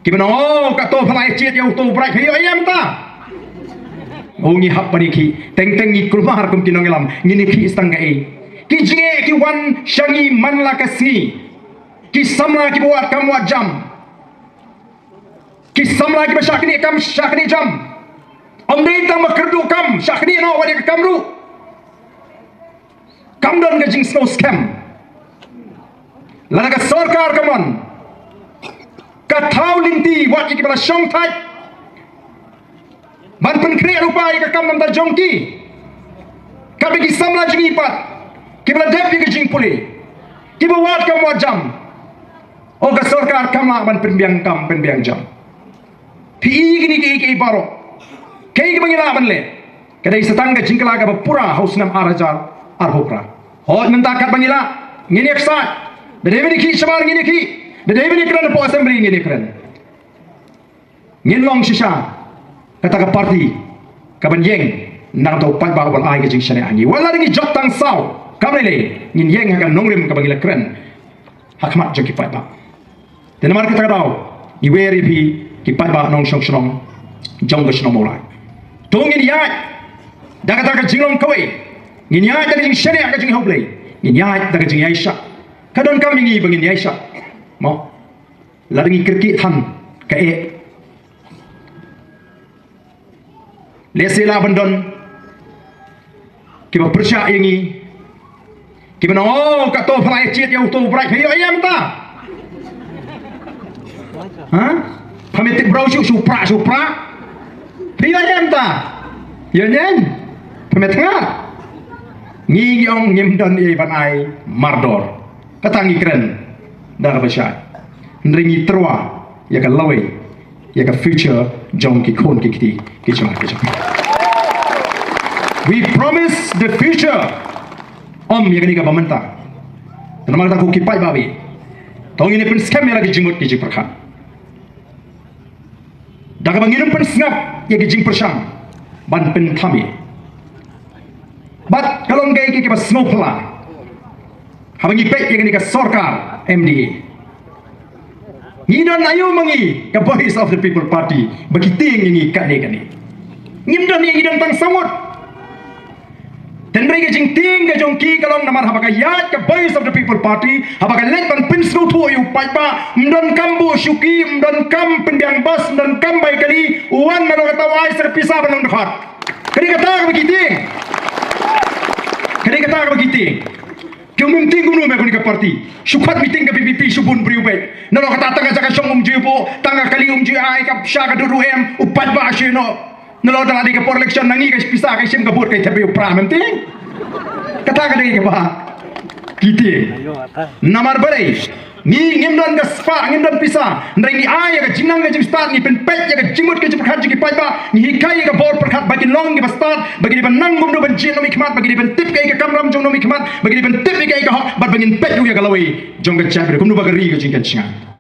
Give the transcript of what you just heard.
kita oh kato pelai ciat yang tu berai kaya ayam ta oh ngi hap pari ki teng ngi kulmar kum kinong ilam ngini ki istanggai ki jinge ki wan shangi manla kasni ki samla ki buat kam wat jam ki samla ki bashakni kam shakni jam om dei tang makerdu kam shakni no wadi kamru kam don ga jing snow scam lana ka sarkar kamon ka thau linti wat ki bala shong thai ban pen kre rupai ka kam nam da jongki ka bagi samla jingi pat ki bala dep ki jing puli ki buat kam wat jam o ka sarkar kam ban pen biang jam pi gini ki baro kai ki bangila ban le kadai setangga jingkala ka pura haus nam arajar arhopra ho nanta kat bangila ngini eksa bedevini ki shamar ngini ki bedevini kren po assembly ngini kren ngin long shisha kata ka party ka banjeng nang to pat ba ban ai ka jing shane ani wala ringi jot tang sau kamele ngin yeng ka nongrim ka bangila kren hakmat jong ki pat ba tenamar ka ta daw iweri pi ki pat ba nong shong shong jong ka shong mawlai to ngin ya daga daga jinglong kawai ngin ya daga jing shane ka jing hoplay ngin ya daga jing yaisha kadon kam ngi bangin yaisha mo laringi kirki than ka e lesela bandon ki ba persya yangi ki ba no ka to fly chiet yang to bright hayo ayam ta ha pamitik bro supra pri ayam ta ya nyen pamitka ngi yong ngim don e ban ai mardor katangi kren daga basha ndringi trwa ya ka lawe ya ka future jong ki khon ki kiti ki chama we promise the future om ya ni ka bamanta namal ta ko ki pai babi tong ini pun scam ya ki jimut ki jiprakha daga bangirum pun sngap ya ki jing persang ban pen thami bat kalong gai ki ba snowpla habangi pek yang ni ka sarkar MDA ngidon ayo mangi ka voice of the people party bagi ting ngi kane ngimdon yang ngidon tang samut dan mereka jing ting ka jongki kalong namar habaka yat ka voice of the people party habaka let ban pin snow to you pai ba mdon kambu syuki mdon kam pendiang bas mdon kam bai kali uan na kata wai serpisa banong dekat kali kata bagi ting kali kata bagi ting kung mumting gunu me kunika party syukat meeting ka PPP subun priubet nalo kata tanga jaka song jipo tanga kali ji ai ka sha ka duru em upat ba shino nalo tanga di ka por election nangi ka pisa ka sim ka bur ka tabi pra menting kata ka dei ka ba kiti namar bare ni ngimdon ka spa ngimdon pisa ndai ni ai ka jinang ka jim start ni pen pet ya ka jimut ka jim khat ji ki pai ba ni hikai ka bor perkhat bagi long ki ba start bagi ban nang gum do ban jin no mikmat bagi ban tip ka kamram jong no mikmat bagi ban tip ka hok bat bangin pet yu ya ka lawi jong ka chabre kum no bagari ka jing kan chinga